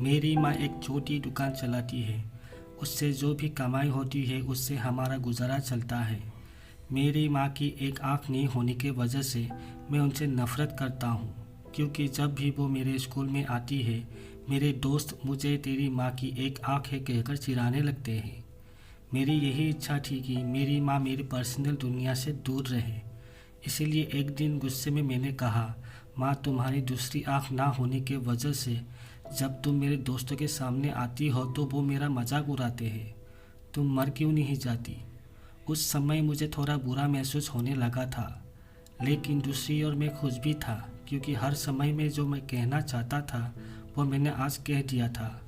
मेरी माँ एक छोटी दुकान चलाती है। उससे जो भी कमाई होती है उससे हमारा गुजारा चलता है। मेरी माँ की एक आँख नहीं होने की वजह से मैं उनसे नफ़रत करता हूँ, क्योंकि जब भी वो मेरे स्कूल में आती है मेरे दोस्त मुझे तेरी माँ की एक आँख है कहकर चिढ़ाने लगते हैं। मेरी यही इच्छा थी कि मेरी माँ मेरी पर्सनल दुनिया से दूर रहे। इसीलिए एक दिन गुस्से में मैंने कहा, माँ तुम्हारी दूसरी आँख ना होने की वजह से जब तुम मेरे दोस्तों के सामने आती हो तो वो मेरा मजाक उड़ाते हैं। तुम मर क्यों नहीं जाती? उस समय मुझे थोड़ा बुरा महसूस होने लगा था, लेकिन दूसरी ओर मैं खुश भी था, क्योंकि हर समय में जो मैं कहना चाहता था वो मैंने आज कह दिया था।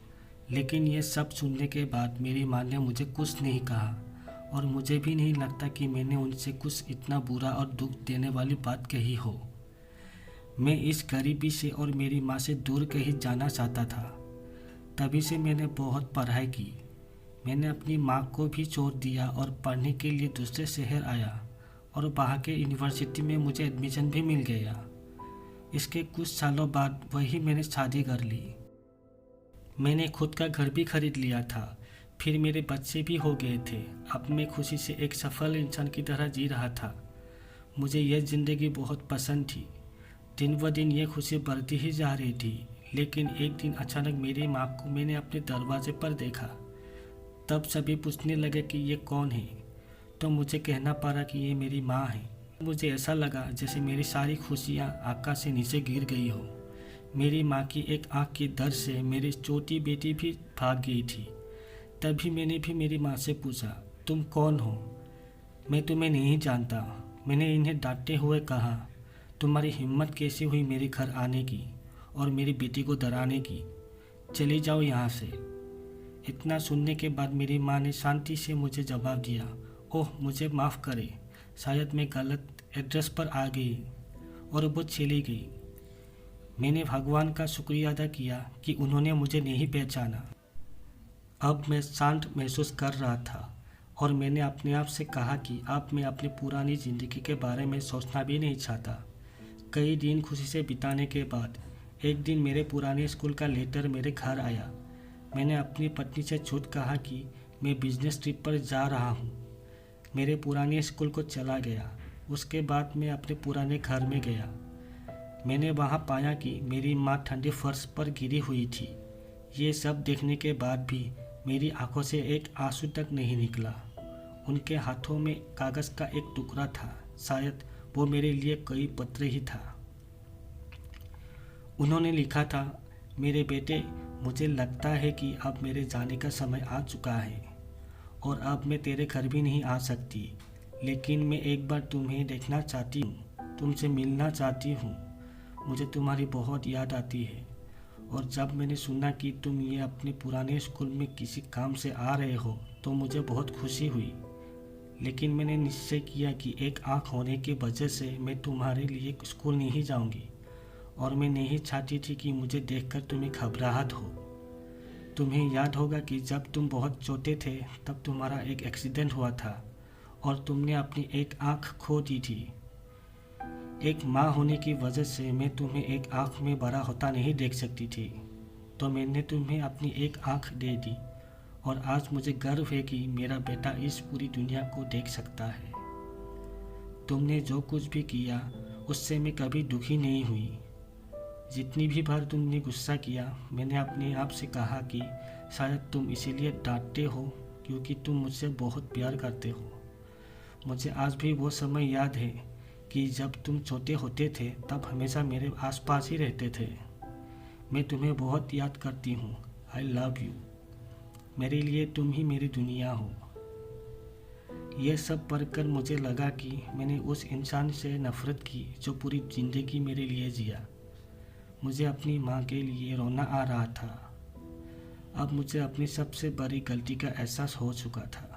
लेकिन ये सब सुनने के बाद मेरी माँ ने मुझे कुछ नहीं कहा, और मुझे भी नहीं लगता कि मैंने उनसे कुछ इतना बुरा और दुख देने वाली बात कही हो। मैं इस गरीबी से और मेरी माँ से दूर कहीं जाना चाहता था। तभी से मैंने बहुत पढ़ाई की। मैंने अपनी माँ को भी छोड़ दिया और पढ़ने के लिए दूसरे शहर आया, और वहाँ के यूनिवर्सिटी में मुझे एडमिशन भी मिल गया। इसके कुछ सालों बाद वही मैंने शादी कर ली। मैंने खुद का घर भी खरीद लिया था। फिर मेरे बच्चे भी हो गए थे। अब मैं खुशी से एक सफल इंसान की तरह जी रहा था। मुझे यह ज़िंदगी बहुत पसंद थी। दिन ब दिन ये खुशी बढ़ती ही जा रही थी। लेकिन एक दिन अचानक मेरी माँ को मैंने अपने दरवाजे पर देखा। तब सभी पूछने लगे कि ये कौन है, तो मुझे कहना पड़ा कि ये मेरी माँ है। मुझे ऐसा लगा जैसे मेरी सारी खुशियाँ आकाश से नीचे गिर गई हो। मेरी माँ की एक आँख के दर्द से मेरी छोटी बेटी भी भाग गई थी। तभी मैंने भी मेरी माँ से पूछा, तुम कौन हो? मैं तुम्हें नहीं जानता, मैंने इन्हें डांटते हुए कहा। तुम्हारी हिम्मत कैसी हुई मेरे घर आने की और मेरी बेटी को डराने की? चली जाओ यहाँ से। इतना सुनने के बाद मेरी माँ ने शांति से मुझे जवाब दिया, ओह मुझे माफ़ करे, शायद मैं गलत एड्रेस पर आ गई, और वो चली गई। मैंने भगवान का शुक्रिया अदा किया कि उन्होंने मुझे नहीं पहचाना। अब मैं शांत महसूस कर रहा था, और मैंने अपने आप से कहा कि अब मैं अपनी पुरानी ज़िंदगी के बारे में सोचना भी नहीं चाहता। कई दिन खुशी से बिताने के बाद एक दिन मेरे पुराने स्कूल का लेटर मेरे घर आया। मैंने अपनी पत्नी से झूठ कहा कि मैं बिजनेस ट्रिप पर जा रहा हूँ। मेरे पुराने स्कूल को चला गया। उसके बाद मैं अपने पुराने घर में गया। मैंने वहाँ पाया कि मेरी माँ ठंडे फर्श पर गिरी हुई थी। ये सब देखने के बाद भी मेरी आंखों से एक आंसू तक नहीं निकला। उनके हाथों में कागज़ का एक टुकड़ा था, शायद वो मेरे लिए कोई पत्र ही था। उन्होंने लिखा था, मेरे बेटे, मुझे लगता है कि अब मेरे जाने का समय आ चुका है, और अब मैं तेरे घर भी नहीं आ सकती, लेकिन मैं एक बार तुम्हें देखना चाहती हूँ, तुमसे मिलना चाहती हूँ। मुझे तुम्हारी बहुत याद आती है, और जब मैंने सुना कि तुम ये अपने पुराने स्कूल में किसी काम से आ रहे हो तो मुझे बहुत खुशी हुई। लेकिन मैंने निश्चय किया कि एक आँख होने की वजह से मैं तुम्हारे लिए स्कूल नहीं जाऊंगी, और मैं नहीं चाहती थी कि मुझे देखकर तुम्हें घबराहट हो। तुम्हें याद होगा कि जब तुम बहुत छोटे थे तब तुम्हारा एक एक्सीडेंट हुआ था, और तुमने अपनी एक आँख खो दी थी। एक माँ होने की वजह से मैं तुम्हें एक आँख में बड़ा होता नहीं देख सकती थी, तो मैंने तुम्हें अपनी एक आँख दे दी, और आज मुझे गर्व है कि मेरा बेटा इस पूरी दुनिया को देख सकता है। तुमने जो कुछ भी किया उससे मैं कभी दुखी नहीं हुई। जितनी भी बार तुमने गुस्सा किया, मैंने अपने आप से कहा कि शायद तुम इसीलिए डांटते हो क्योंकि तुम मुझसे बहुत प्यार करते हो। मुझे आज भी वो समय याद है कि जब तुम छोटे होते थे तब हमेशा मेरे आसपास ही रहते थे। मैं तुम्हें बहुत याद करती हूँ। I love you. मेरे लिए तुम ही मेरी दुनिया हो। यह सब पढ़कर मुझे लगा कि मैंने उस इंसान से नफ़रत की जो पूरी ज़िंदगी मेरे लिए जिया। मुझे अपनी माँ के लिए रोना आ रहा था। अब मुझे अपनी सबसे बड़ी गलती का एहसास हो चुका था।